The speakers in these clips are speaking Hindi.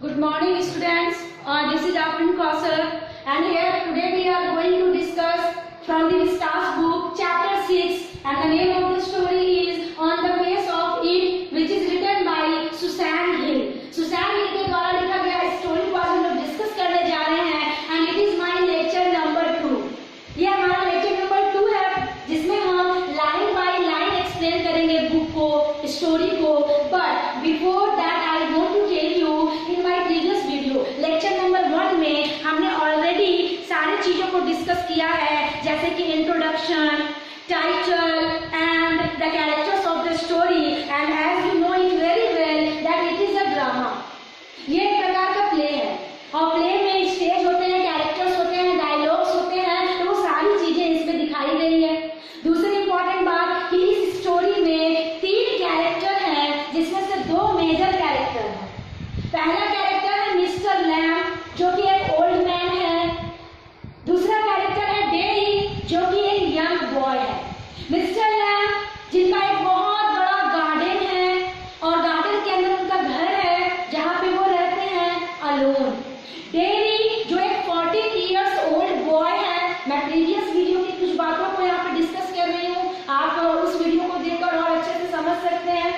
Good morning, students. This is Afrin Kausar, and here today we are going to discuss from the Stars book, chapter 6, and the name of the story is On the Face of It, which is written by Susan Hill. Susan Hill के द्वारा लिखा गया स्टोरी को आज हम लोग डिस्कस करने जा रहे हैं, and it is my lecture number 2. ये हमारा लेक्चर नंबर 2 है, जिसमें हम लाइन बाय लाइन एक्सप्लेन करेंगे बुक को, स्टोरी को. But before that I want to tell you in my previous video, lecture number 1 में हमने ऑलरेडी सारी चीजों को डिस्कस किया है, जैसे कि introduction, title and the characters of the story. And as you know it very well that it is a drama. ये एक प्रकार का प्ले है, और प्ले में स्टेज होते हैं, कैरेक्टर्स होते हैं, डायलॉग्स होते हैं, तो वो सारी चीजें इसमें दिखाई गई है. दूसरी इंपॉर्टेंट बात कि इस स्टोरी में 3 कैरेक्टर हैं, जिसमें से 2 मेजर कैरेक्टर हैं. पहला कैरेक्टर है मिस्टर लैम, जो कि एक ओल्ड मैन है. दूसरा कैरेक्टर है डेरी, जो कि एक यंग बॉय है. मिस्टर लैम जिनका एक बहुत बड़ा गार्डन है, और गार्डन के अंदर उनका घर है, जहाँ पे वो रहते हैं अलोन. डेरी जो एक 14 इयर्स ओल्ड बॉय है. मैं प्रीवियस वीडियो की कुछ बातों को यहाँ पे डिस्कस कर रही हूँ, आप उस वीडियो को देखकर और अच्छे से समझ सकते हैं.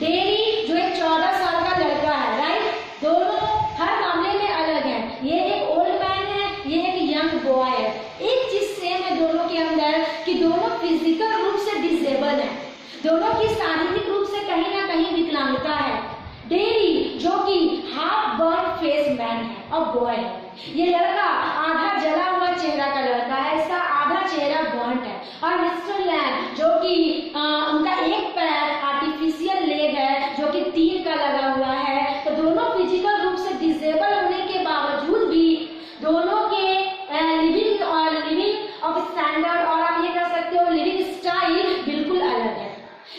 डेरी जो एक 14 साल का लड़का है, राइट. दोनों हर मामले में अलग हैं. ये एक ओल्ड मैन है, ये एक यंग बॉय है. एक चीज सेम है दोनों के अंदर कि दोनों फिजिकल रूप से डिसेबल हैं. दोनों की शारीरिक रूप से कहीं ना कहीं विकलांगता है. डेरी जो कि हाफ बर्न फेस मैन है और बॉय है. ये लड़का आधा जला हुआ चेहरा का लड़का है, इसका आधा चेहरा बर्न है. और मिस्टर लैम जो कि उनका एक पैर आर्टिफिशियल लेग है, जो कि 3 का लगा हुआ है. तो दोनों फिजिकल रूप से डिसेबल होने के बावजूद भी दोनों के लिविंग ऑफ स्टैंडर्ड, और आप ये कह सकते हो लिविंग स्टाइल बिल्कुल अलग है.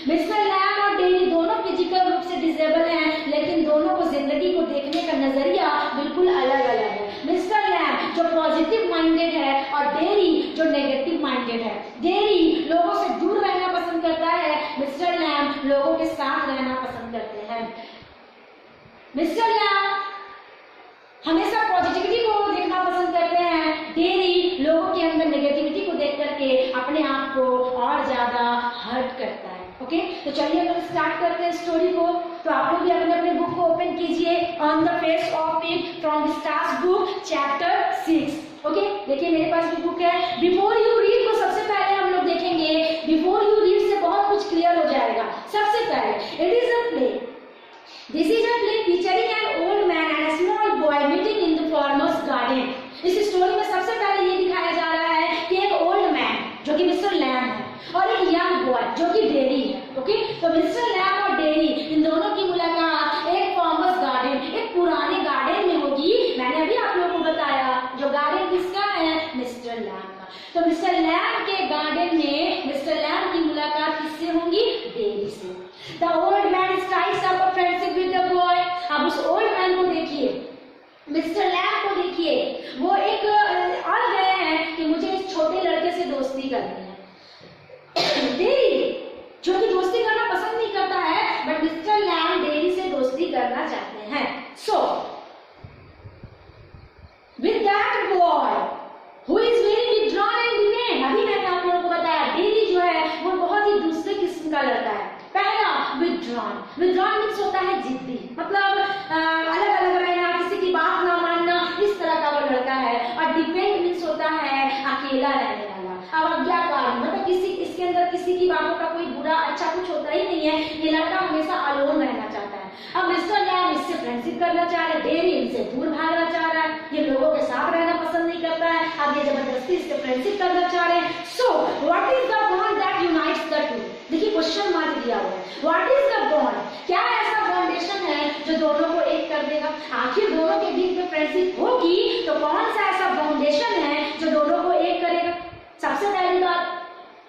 मिस्टर लैम और डेरी दोनों फिजिकल रूप से डिसेबल हैं, लेकिन दोनों को जिंदगी को देखने का नजरिया बिल्कुल अलग अलग है. मिस्टर लैम जो पॉजिटिव माइंडेड है, और डेरी जो नेगेटिव माइंडेड है. डेरी लोगों से दूर रहना पसंद करता है, मिस्टर लैम लोगों के साथ रहना पसंद करते हैं. मिस्टर लैम हमेशा पॉजिटिविटी को देखना पसंद करते हैं. डेरी लोगों के अंदर नेगेटिविटी को देख करके अपने आप को और ज्यादा हर्ट करता है. ओके, तो चलिए हम स्टार्ट करते हैं स्टोरी को. तो आप लोग भी अपने अपने बुक को ओपन कीजिए. On the face of it from the stars book chapter 6. Okay, देखिए मेरे पास भी बुक है. बिफोर यू रीड को सबसे पहले हम लोग देखेंगे. बिफोर यू रीड से बहुत कुछ क्लियर हो जाएगा. सबसे पहले it is a play. This is a play featuring an old man and a small boy meeting in the farmer's garden. इस स्टोरी में सबसे पहले ये दिखाया जा रहा है कि एक ओल्ड मैन जो कि मिस्टर लैम है, और एक यंग बॉय जो कि डेरी है. ओके, तो मिस्टर लैम और डेरी इन दोनों की मुलाकात एक फार्मर्स गार्डन, एक पुराने गार्डन में होगी. मैंने अभी आप लोगों को बताया जो गार्डन किसका है, मिस्टर लैम का. तो मिस्टर लैम के गार्डन में मिस्टर लैम की मुलाकात किससे होगी, डेरी से. The old man strikes up a friendship with the boy. अब उस old man को देखिए, मिस्टर लैम को देखिए, वो एक अड़ गए हैं कि मुझे इस छोटे लड़के से दोस्ती करनी है. डेरी जो कि दोस्ती करना पसंद नहीं करता है, बट मिस्टर लैम डेरी से दोस्ती करना चाहते हैं. So with that boy who is very withdrawn and dependent, अभी मैंने आप लोगों को बताया डेरी जो है वो बहुत ही दूसरे किस्म का लड़का है. पहला विथड्रॉन. विथड्रॉन मीन्स होता है जिद्दी, मतलब अलग अलग रहना, किसी की बात ना मानना, इस तरह का वो लड़का है. और डिपेंड मीन्स होता है अकेला रहने वाला, अवज्ञाकारी, मतलब किसी इसके अंदर किसी की बातों का कोई बुरा अच्छा कुछ होता ही नहीं है. ये लड़का हमेशा अलोन रहना चाहता है. अब मिस्टर लैम इससे फ्रेंडशिप करना चाह रहे, डेरी इनसे दूर भागना चाह रहा है. ये लोगों के साथ रहना पसंद नहीं करता है. अब ये जबरदस्ती इससे फ्रेंडशिप करना चाह रहे हैं. So what is the bond that unites the two. देखिए क्वेश्चन मार्क दिया हुआ है. व्हाट इज द बॉन्ड, क्या ऐसा फाउंडेशन है जो दोनों को एक कर देगा. आखिर दोनों के बीच में फ्रेंडशिप होगी तो कौन सा ऐसा फाउंडेशन है जो दोनों को एक करेगा. सबसे पहली बात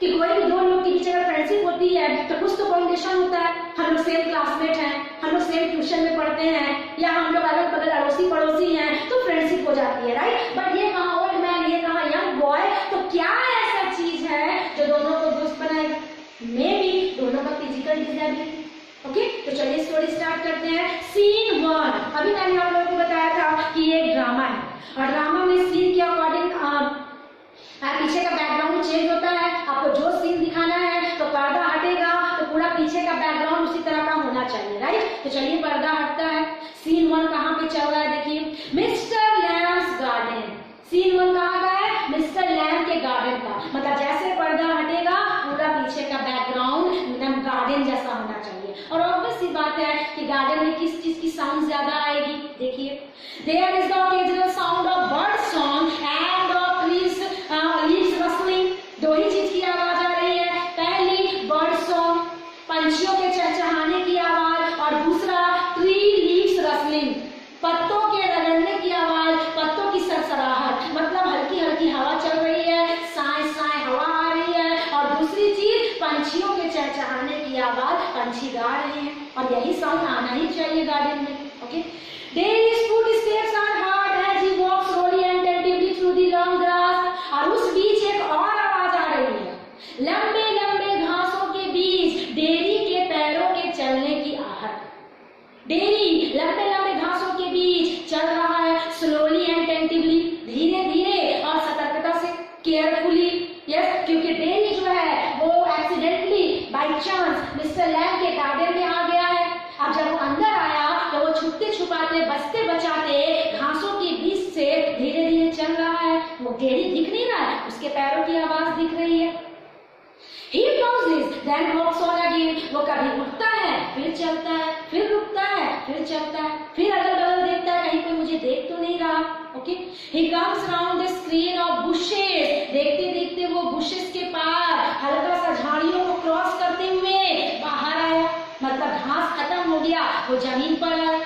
कि कोई भी 2 लोग के बीच अगर फ्रेंडशिप होती है तो कुछ तो फाउंडेशन होता है. हम लोग सेम क्लासमेट हैं, हम लोग सेम ट्यूशन में पढ़ते हैं, या हम लोग अलग बगल अड़ोसी पड़ोसी हैं, तो फ्रेंडशिप हो जाती है, राइट. बट ये कहाँ ओल्ड मैन, ये कहाँ यंग बॉय. तो क्या ऐसा चीज है जो दोनों को दोस्त बनाएगा. मे बी दोनों का फिजिकल डिसेबिलिटी. ओके, तो चलिए स्टोरी स्टार्ट करते हैं. सीन 1, अभी मैंने आप लोगों को बताया था कि ये एक ड्रामा है और ड्रामा में सीन के अकॉर्डिंग पीछे का बैकग्राउंड चेंज होता है। आपको जो सीन दिखाना है तो पर्दा हटेगा तो पूरा पीछे का बैकग्राउंड उसी तरह का होना चाहिए, राइट। तो चलिए पर्दा हटता है। सीन 1 कहाँ पे चल रहा है, देखिए मिस्टर लैम्स गार्डन। सीन 1 कहाँ का है, मिस्टर लैम्प के गार्डन का। मतलब जैसे पर्दा हटेगा पूरा पीछे का बैकग्राउंड एकदम गार्डन जैसा होना चाहिए। और ऑब्वियस सी बात है कि गार्डन में किस चीज की साउंड ज्यादा आएगी, देखिए there is the occasional sound of bird song and of leaves rustling. दो ही चीज की आवाज आ रही है, पहली बर्ड सॉन्ग पंछियों के चहचहाने की आवाज और दूसरा ट्री लीव्स रस्टलिंग पत्तों के रगड़ने की आवाज, पत्तों की सरसराहट। मतलब हल्की हल्की हवा चल रही है, साए साए हवा आ रही है। और दूसरी चीज पंछियों के चहचहाने की आवाज, पंछी गा रहे हैं और यही साउंड आना ही चाहिए गार्डन में, okay. Dairy's footsteps are heard as he walks slowly and attentively through the long grass। और उस बीच एक और आवाज आ रही है, लंबे लंबे घासों के बीच डेयरी के पैरों के चलने की आहट। डेयरी लंबे लंबे घासों के बीच चल रहा है, स्लोली एंड टेंटिवली, धीरे धीरे और सतर्कता से, केयरफुली। यस, क्योंकि डेयरी जो है वो accidentally by chance mister lamp के गार्डन में आ गया है। अब जब वो अंदर आया तो वो छुपते छुपाते बचते बचाते घासों के बीच से धीरे धीरे चल रहा है। वो डेयरी दिख नहीं रहा है, उसके पैरों की आवाज दिख रही है। He pauses, then walks on again। वो कभी रुकता है, फिर चलता है, फिर रुकता है, फिर चलता है, फिर अगल बगल देखता है कहीं कोई मुझे देख तो नहीं रहा, okay. He comes round the screen of bushes। देखते देखते वो bushes के पार हल्का सा झाड़ियों को क्रॉस करते हुए बाहर आया। मतलब घास खत्म हो गया, वो जमीन पर आया।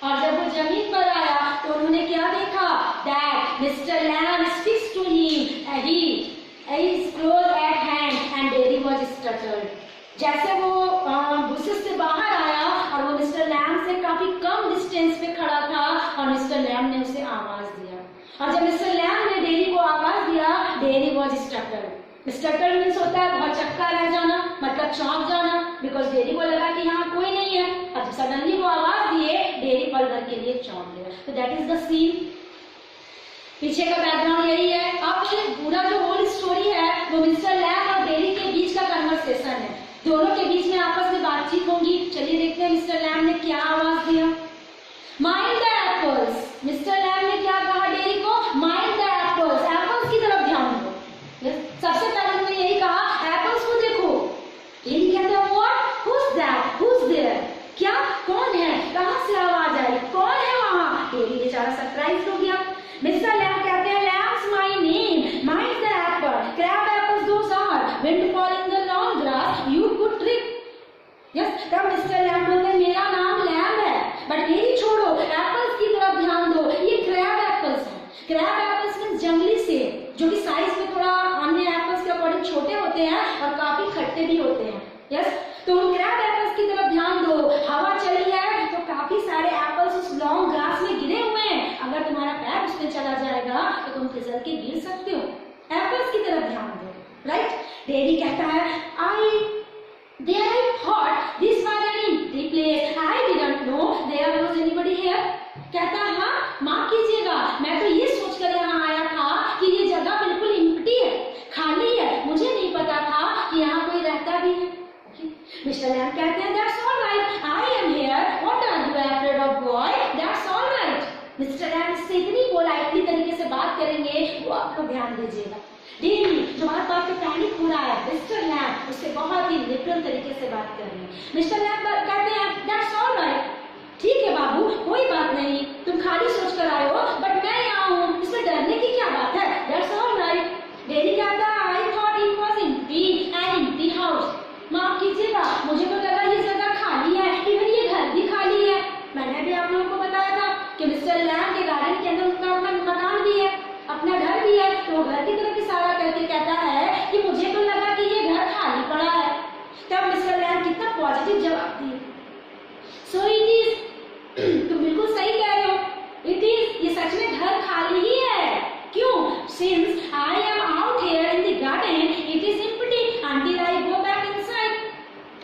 और जब वो जमीन पर आया तो उन्होंने क्या देखा, that Mr. Lamb is fixed to him। He is close at hand and Dairy was startled। जैसे वो बुशेस से बाहर आया और वो मिस्टर लैम्ब से काफी कम डिस्टेंस पे खड़ा था और मिस्टर लैम्ब ने उसे आवाज दिया। और जब मिस्टर लैम्ब ने डेयरी को आवाज दिया, डेयरी वाज स्टटर्ड। स्टटर्ड मीन्स होता है बहुत चक्का रह जाना, मतलब चौंक जाना, बिकॉज डेयरी को लगा कि यहाँ कोई नहीं है। अब सडनली वो आवाज दिए, डेयरी पल भर के लिए चौंक गया। तो दैट इज द सीन। पीछे का बैकग्राउंड यही है। अब ये पूरा जो होल स्टोरी है वो मिस्टर लैम्ब और डेयरी के बीच का कन्वर्सेशन है। दोनों के बीच में आपस में बातचीत होगी। चलिए देखते हैं मिस्टर लैम्ब ने क्या आवाज दिया। Mind the apples. Mister lamb ने क्या कहा डेयरी को, माइंड द एप्पल्स, एप्पल्स की तरफ ध्यान दो। सबसे पहले उन्होंने यही कहा, एप्पल्स को देखो। डेयरी कहता है what, who is that, who is there. क्या, कौन है, कहां से आवाज आई, कौन है वहां। डेयरी बेचारा सरप्राइज हो गया। मिस्टर लैम्ब कहते हैं, Lamb's my name, mind the apple, crab apples those are, when to fall in the long grass you could trip. Yes, तब मिस्टर लैम्ब बोलते हैं, मेरा नाम लैम्ब है, बट मेरी छोड़ो, एप्पल्स की तरफ ध्यान दो, ये क्रैब एप्पल्स हैं। क्रैब एप्पल्स मींस जंगली सेब, जो कि साइज में थोड़ा अन्य एप्पल्स के अकॉर्डिंग छोटे होते हैं और काफी खट्टे भी होते हैं। यस, तो उन क्रैब एप्पल्स की तरफ ध्यान दो। हवा चली है तो काफी सारे एप्पल्स उस लॉन्ग ग्रास में गिरे हुए हैं। अगर तुम्हारा पैर उसमें चला जाएगा तो तुम फिसल के गिर सकते हो। एप्पल्स की तरफ ध्यान दो, राइट। डेयरी कहता है, There I thought this was an empty place. I didn't know there was anybody here। कहता है, हाँ माफ कीजिएगा, मैं तो ये सोचकर यहाँ आया था कि ये जगह बिल्कुल empty है, खाली है, मुझे नहीं पता था कि यहाँ कोई रहता भी है। मिस्टर लैम्ब कहते हैं, That's all right, I am here. What are you afraid of, boy? That's all right। Mister lamb इससे इतनी पोलाइटली तरीके से बात करेंगे, वो आप लोग ध्यान दीजिएगा। डेयरी जो बात बात पे पैनिक हो रहा है, मिस्टर लैम्ब उससे बहुत ही लिबरल तरीके से बात कर रहे हैं। मिस्टर लैम्ब कहते हैं, दैट्स ऑल राइट, ठीक है बाबू, कोई बात नहीं, तुम खाली सोच कर आए हो, बट मैं यहाँ हूँ, इसमें डरने की क्या बात है। That's all right. डेयरी कहता है, I thought it was empty, an empty house. माफ कीजिएगा, मुझे तो लगा ये जगह खाली है, इवन ये घर भी खाली है। मैंने भी आप लोगों को बताया था कि मिस्टर लैम्ब के गार्डन के अंदर उनका अपना मकान भी है, अपना घर भी है। तो घर की तरफ इशारा करके कहता है कि मुझे तो लगा कि ये घर खाली पड़ा है। तब मिस्टर लैम्ब कितना पॉजिटिव जवाब दिए, सो इट इज, तुम बिल्कुल सही कह रहे हो, इट इज, ये सच में घर खाली ही है। क्यों, since I am out here in the garden it is empty until I go back inside.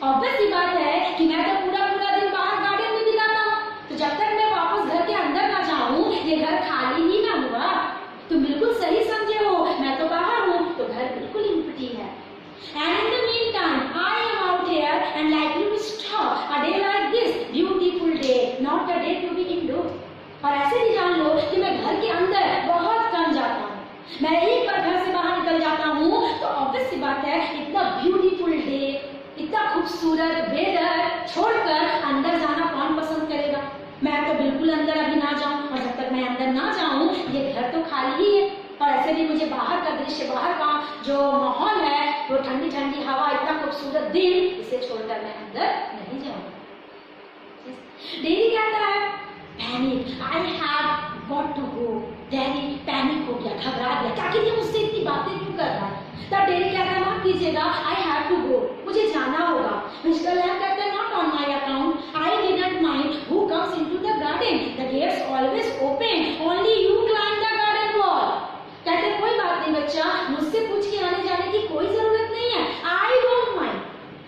Obvious सी बात है कि मैं तो पूरा पूरा दिन बाहर गार्डन में बिताता हूँ, तो जब तक मैं वापस घर खूबसूरत वेदर छोड़कर अंदर जाना कौन पसंद करेगा? मैं तो बिल्कुल अंदर अभी ना जाऊं, और जब तक मैं अंदर ना जाऊं ये घर तो खाली ही है। और ऐसे भी मुझे बाहर का दृश्य, बाहर का जो माहौल है, वो ठंडी ठंडी हवा, इतना खूबसूरत दिन, इसे छोड़कर मैं अंदर नहीं जाऊंगा। डेरी कहता है panic, I have got to go. Daddy panic हो गया, घबरा गया, क्या कि मुझसे इतनी बातें क्यों कर रहा है? तब डेरी कहता है माफ कीजिएगा, आई हैव टू गो, मुझे जाना होगा। मिस्टर लैम्ब कहते हैं not on my account, I didn't mind who comes into the garden, the gates always open, only you climb the garden wall. कहते हैं कोई बात नहीं बच्चा, मुझसे पूछ के आने जाने की कोई जरूरत नहीं है, आई डोंट माइंड,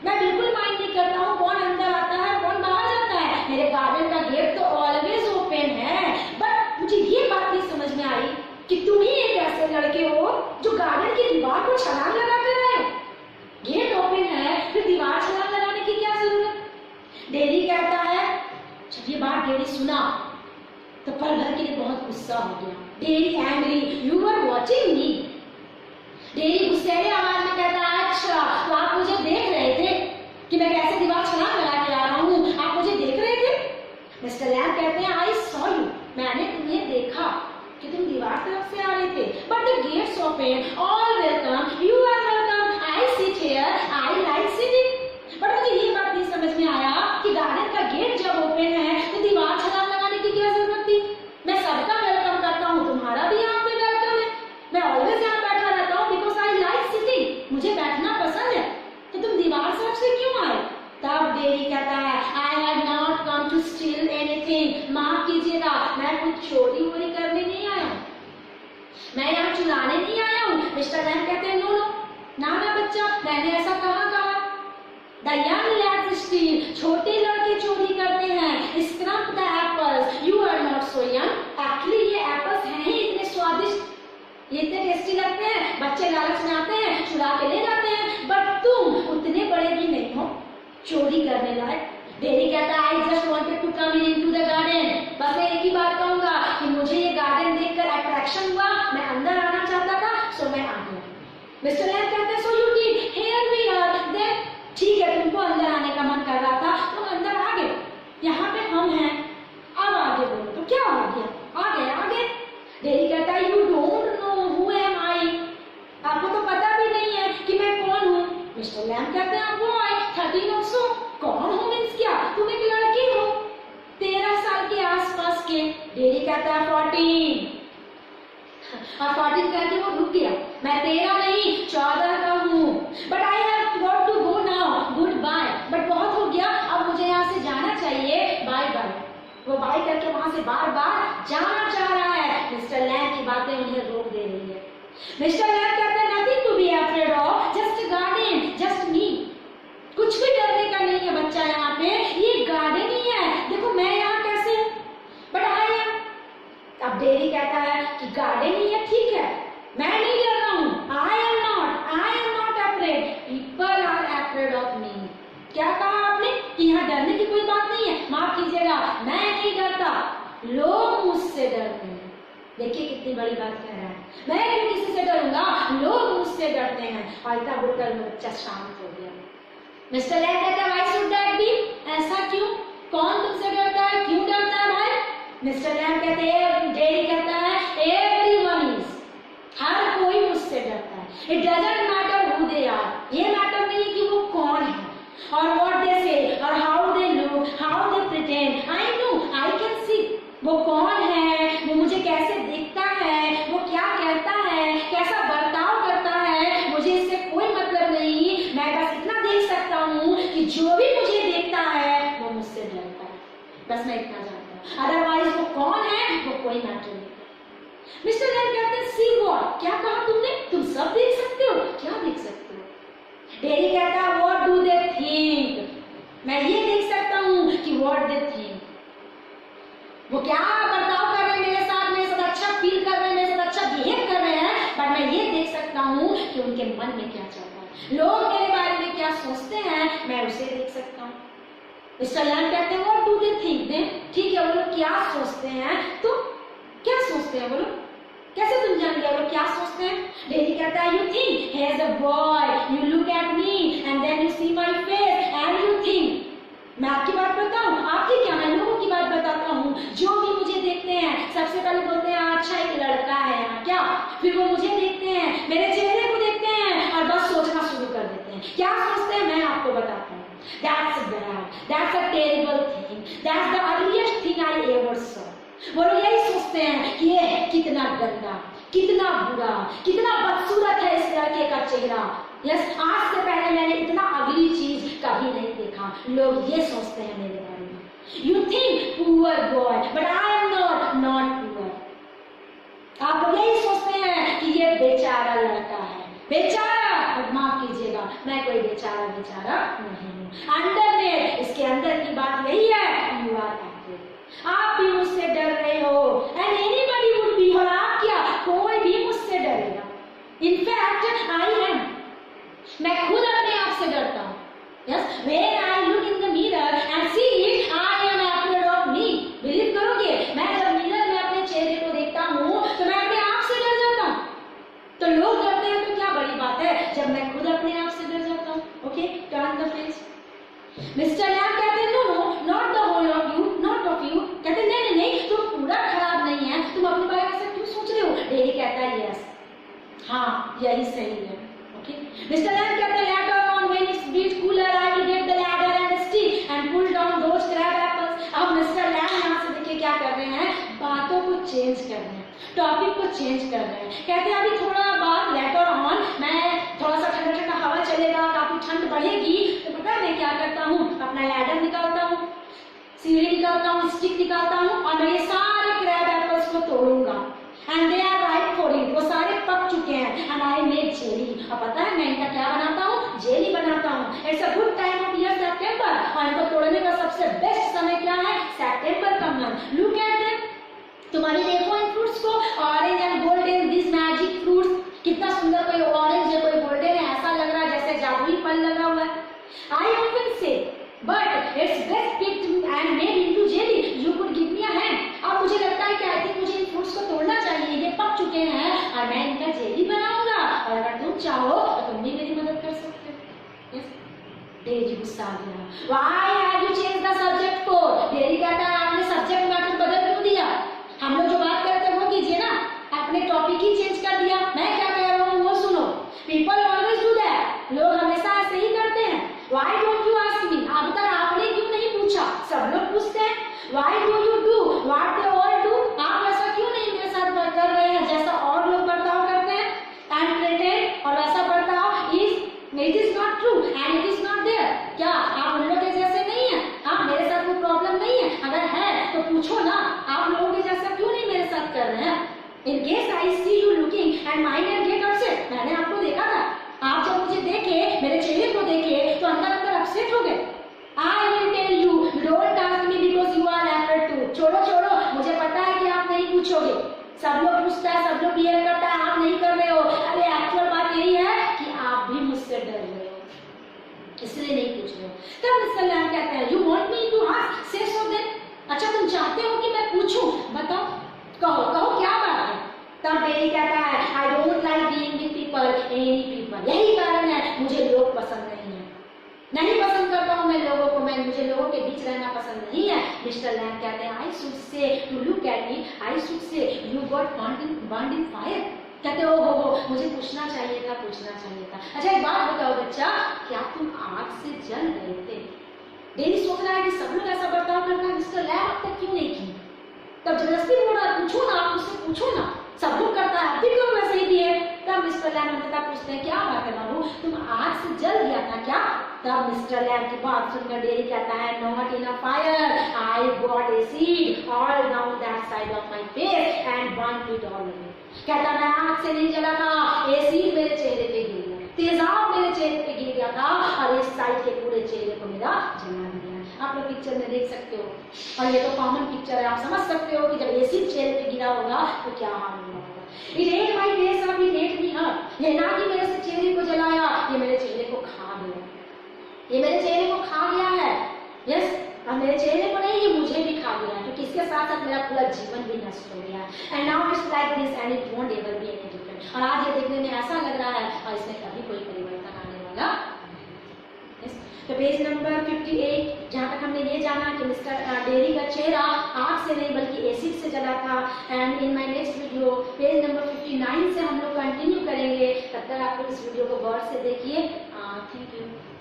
मैं बिल्कुल माइंड नहीं करता हूँ कौन अंदर आता है कौन बाहर जाता है, मेरे गार्डन का गेट तो ऑलवेज ओपन है। बट मुझे ये बात नहीं समझ में आई कि तुम ही एक ऐसे लड़के हो जो गार्डन की दीवार को छलांग लगा कर आए। गेट ओपन है फिर दीवार छलांग लगाने की क्या जरूरत? डेरी कहता है, जब ये बात डेरी सुना तो पल भर के लिए बहुत गुस्सा हो गया। Derry angry, you are watching me. Derry गुस्सैले आवाज में कहता है अच्छा तो आप मुझे देख रहे थे कि मैं कैसे दीवार छलांग लगा के आ रहा हूँ, आप मुझे देख रहे थे? मिस्टर लैम्ब कहते हैं आई सॉ यू, मैंने तुम्हें देखा कि तुम दीवार तरफ से आ रहे थे, but the gate's open, all welcome, you are welcome, I sit here, I like sitting. But मुझे ये बात नहीं समझ में आया कि गार्डन का गेट जब ओपन है तो दीवार छलांग लगाने की क्या जरूरत थी? मैं सबका वेलकम करता हूँ, तुम्हारा भी यहाँ पे वेलकम है, मैं ऑलवेज यहाँ बैठा रहता हूँ बिकॉज आई लाइक सिटिंग, मुझे बैठना पसंद है, तो तुम दीवार तरफ से क्यों आए? तब डेरी कहता है I have not come to steal anything, माफ कीजिएगा मैं कुछ चोरी वोरी करने नहीं आया हूँ, मैं यहाँ चुराने नहीं आया हूँ। मिस्टर लैम्ब कहते हैं नो नो, ना बच्चा, मैंने ऐसा कहाँ कहा? द यंग लैड्स स्टील, छोटे लड़के चोरी करते हैं। Scrump the apples, you are not so young. Actually ये एप्पल्स हैं ही इतने स्वादिष्ट, ये इतने टेस्टी लगते हैं, बच्चे लालच में आते हैं चुरा के ले जाते हैं, बट तुम उतने बड़े भी नहीं हो चोरी करने लायक। डेरी कहता है I just wanted to come into the garden, बस मैं एक ही बात कहूंगा कि मुझे ये गार्डन देखकर अट्रैक्शन हुआ, मैं अंदर आना चाहता था, सो मैं आ गया। मिस्टर लैम्ब कहते हैं so you did, here we are, then ठीक है तुमको अंदर आने का मन कर रहा था, तुम अंदर आ गए, यहाँ पे हम हैं, अब आगे बोलो तो क्या हो गया? आगे। डेरी कहता है you don't know who am I, आपको तो पता भी नहीं है कि मैं कौन हूँ। मिस्टर लैम्ब कहते हैं बॉय 13 और सो, कौन हो मीन्स क्या? तुम एक लड़की हो 13 साल के आसपास के। डेरी कहता है 14, और 14 करके वो रुक गया, मैं 13 नहीं 14 का हूँ, but I have got to go now, goodbye, but बहुत हो गया अब मुझे यहाँ से जाना चाहिए, बाय बाय। वो बाय करके वहां से बार बार जाना चाह रहा है। मिस्टर लैम्ब की बातें उन्हें रोक दे रही है। मिस्टर लैम्ब कहते हैं nothing to be afraid of, just garden, just me, कुछ भी डरने का नहीं है बच्चा, यहाँ पे ये गार्डन ही है, देखो मैं यहाँ कैसे हूँ, बट आई एम। अब डेरी कहता है कि गार्डन ही है, ठीक है मैं नहीं डर रहा हूँ, I am not afraid, people are afraid of me. क्या कहा आपने कि यहाँ डरने की कोई बात नहीं है? माफ कीजिएगा मैं नहीं डरता, लोग मुझसे डरते हैं। देखिए कितनी बड़ी बात कह रहा है, मैं क्यों किसी से डरूंगा, लोग मुझसे डरते हैं। और इतना बोलकर बच्चा शांत हो गया। मिस्टर लैम्ब कहता है व्हाई शुड दैट बी, ऐसा क्यों, कौन तुमसे डरता है, क्यों डरता है भाई? मिस्टर लैम्ब कहते हैं, डेरी कहता है एवरीवन इज, हर कोई मुझसे डरता है, it doesn't matter who they are, ये मैटर नहीं कि वो कौन है और व्हाट दे से और how they look, how they pretend, I know I can see, वो कौन है, वो मुझे कैसे दिखता है, वो क्या कहता है, कैसा बर्ताव करता है, मुझे इससे कोई मतलब नहीं, मैं बस इतना देख सकता हूँ कि जो भी मुझे देखता है वो मुझसे डरता है, बस मैं इतना जानता हूँ, अदरवाइज वो कौन है वो कोई मैटर नहीं। मिस्टर लैम्ब कहते हैं सी व्हाट, क्या कहा तुमने, तुम सब देख सकते हो, क्या देख सकते हो? डेरी कहता है व्हाट डू दे थिंक, मैं ये देख सकता हूँ कि व्हाट दे थिंक, वो क्या बर्ताव कर रहे हैं मेरे साथ अच्छा फील कर रहे हैं, मेरे साथ अच्छा बिहेव कर रहे हैं, पर मैं ये देख सकता हूँ कि उनके मन में क्या चल रहा है, लोग मेरे बारे में क्या सोचते हैं, मैं उसे देख सकता हूँ। मिस्टर लैम्ब कहते हैं व्हाट डू दे थिंक, दे ठीक है वो लोग क्या सोचते हैं, तो क्या सोचते हैं वो लोग, कैसे तुम जान गए वो लोग क्या सोचते हैं? डेरी कहता है you think he is a boy, you look at me and then you see my face and you मैं आपकी बात बताऊं, आपकी क्या, मैं लोगों की बात बताता हूँ। जो भी मुझे देखते हैं सबसे पहले बोलते हैं अच्छा एक लड़का है यहाँ, क्या, फिर वो मुझे देखते हैं, मेरे चेहरे को देखते हैं और बस सोचना शुरू कर देते हैं। क्या सोचते हैं मैं आपको बताता हूँ। That's bad, that's a terrible thing, that's the ugliest thing I ever saw। वो लोग यही सोचते हैं कि ये कितना गंदा, कितना बुरा, कितना बदसूरत है इस लड़के का चेहरा। यस, आज से पहले मैंने इतना अगली चीज कभी नहीं देखा। लोग ये सोचते हैं मेरे बारे में। You think poor boy but I am not poor. आप लोग यही सोचते हैं कि ये बेचारा लड़का है, बेचारा, माफ कीजिएगा मैं कोई बेचारा नहीं हूँ। अंदर में, इसके अंदर की बात यही है, यू आर एक्टिव। आप भी मुझसे डर रहे हो एंड एनीबडी वुड बी, और आप क्या, कोई भी मुझसे डरेगा। इनफैक्ट आई एम, मैं खुद अपने आप से डरता हूँ। Yes, when I look in the mirror and see I am afraid of me. Believe करोगे, मैं जब मिरर में अपने चेहरे को देखता हूँ तो मैं अपने आप से डर जाता हूँ। तो लोग डरते हैं तो क्या बड़ी बात है जब मैं खुद अपने आप से डर जाता हूँ। Okay, turn the face. Mister Lamb कहते हैं no no not the whole of you, not of you. कहते हैं नहीं नहीं नहीं, तुम पूरा खराब नहीं है, तुम अपने बारे में ऐसा क्यों सोच रहे हो। डेरी कहता है यस, हाँ यही सही है। ओके, मिस्टर लैम कहते हैं later on when it's bit cooler I will get the ladder and stick and pull down those crab apples. अब मिस्टर लैम यहाँ से देखिए क्या कर रहे हैं, बातों को चेंज कर रहे हैं, टॉपिक को चेंज कर रहे हैं। कहते हैं अभी थोड़ा बाद लेटर ऑन मैं थोड़ा सा ठंडा ठंडा हवा चलेगा, काफी ठंड बढ़ेगी, तो पता है मैं क्या करता हूँ, अपना लैडर निकालता हूँ, सीढ़ी निकालता हूँ, स्टिक निकालता हूँ और मैं ये सारे क्रैब एप्पल्स को तोड़ूंगा। And they are ripe for it, वो सारे पक चुके हैं। एंड आई मेड जेली, और पता है मैं इनका क्या बनाता हूँ, जेली बनाता हूँ। It's a good time of year September, और इनको तोड़ने का सबसे बेस्ट समय क्या है, सितंबर का मंथ। लुक एट देम, तुम्हारी देखो इन फ्रूट्स को, orange and golden, this magic fruits. कितना सुंदर, कोई ऑरेंज है कोई गोल्डन है, ऐसा लग रहा है जैसे जादुई फल लगा हुआ है। आई ऑफन से but it's best picked and made into jelly, you could give me a hand. अब मुझे लगता है कि आई थिंक मुझे इन फ्रूट्स को तोड़ना चाहिए, ये पक चुके हैं और मैं इनका जेली बनाऊंगा, और अगर तुम चाहो तो तुम भी मेरी मदद कर सकते हो। यस, डेरी गुस्सा आ गया। Why have you change the subject for. Dairy कहता है आपने सब्जेक्ट मैटर बदल क्यों दिया, हम लोग जो बात कर रहे थे वो कीजिए ना, आपने टॉपिक ही चेंज कर दिया। मैं क्या कह रहा हूँ वो सुनो। पीपल ऑलवेज डू दैट, लोग हमेशा ऐसे ही करते हैं। Why don't you ask me, अब तक आपने क्यों नहीं पूछा, सब लोग पूछते हैं। Why do you do what they all do, आप ऐसा क्यों नहीं मेरे साथ कर रहे हैं जैसा और लोग बर्ताव करते हैं। एंड प्रेटेंड, और वैसा बर्ताव it is not true and it is not there. क्या आप उन लोग के जैसे नहीं है, आप मेरे साथ कोई प्रॉब्लम नहीं है, अगर है तो पूछो ना, आप लोगों के जैसा क्यों नहीं मेरे साथ कर रहे हैं। In case I see you looking and mind and get upset, मैंने आपको देखा था, आप जब मुझे देखे, मेरे चेहरे को देखे तो अंदर अंदर अपसेट हो गए। I will tell you, don't ask me because you are afraid to। छोड़ो छोड़ो, मुझे पता है कि आप नहीं पूछोगे, सब लोग पूछता है, सब लोग बिहेव करता है, आप नहीं कर रहे हो। अरे एक्चुअल बात यही है कि आप भी मुझसे डर रहे हो, इसलिए नहीं पूछ रहे हो। तब मिस्टर लैम कहते हैं you want me to ask, say so then। अच्छा तुम चाहते हो कि मैं पूछूं, बताओ, कहो कहो क्या बात है। तब डेरी कहता है I don't like being with people, any people. यही कारण है मुझे लोग पसंद नहीं है, नहीं पसंद करता हूँ मैं लोगों को, मुझे लोगों के बीच रहना पसंद नहीं है। मिस्टर लैम कहते हैं I should say to look at me, I should say you got burned in fire. कहते हो मुझे पूछना चाहिए था, पूछना चाहिए था। अच्छा एक बात बताओ बच्चा, क्या तुम आग से जल गए थे। डेरी सोच रहा है कि सब लोग ऐसा बर्ताव करता है, मिस्टर लैम अब तक क्यों नहीं की। तब जबरदस्ती बोल रहा है पूछो ना, आप मुझसे पूछो ना, सब लोग करता है, आप भी क्यों वैसे ही दिए। तब मिस्टर लैम अंततः पूछते हैं क्या बात है बाबू, तुम आग से जल गया था क्या। तब मिस्टर लैम की बात सुनकर डेरी कहता है not in a fire, I got acid all down that side of my face and burned it all away. कहता मैं आग से नहीं जला था, एसिड मेरे चेहरे पे गिर गया, तेजाब मेरे चेहरे पे गिर गया था और इस साइड के पूरे चेहरे को मेरा जला दिया। आप लोग पिक्चर में देख सकते हो, और ये तो कॉमन पिक्चर है, आप समझ सकते हो कि जब एसिड चेहरे पे गिरा होगा तो क्या हाल हुआ होगा। इट एट माय फेस और इट एट मी हर। ये ना कि मेरे चेहरे को जलाया, ये मेरे चेहरे को खा गया, ये मेरे चेहरे को खा गया है। यस, और मेरे चेहरे को नहीं, ये मुझे भी खा गया, क्योंकि इसके साथ साथ मेरा पूरा जीवन भी नष्ट हो गया। And now it's like this and it won't ever be any different. और आज ये देखने में ऐसा लग रहा है और इसमें कभी कोई परिवर्तन आने वाला। तो पेज नंबर 58 जहाँ तक हमने ये जाना कि मिस्टर डेरी का चेहरा आग से नहीं बल्कि एसिड से जला था। And in my next video page number 59 से हम लोग कंटिन्यू करेंगे। तब तक आप लोग इस वीडियो को गौर से देखिए। Thank you.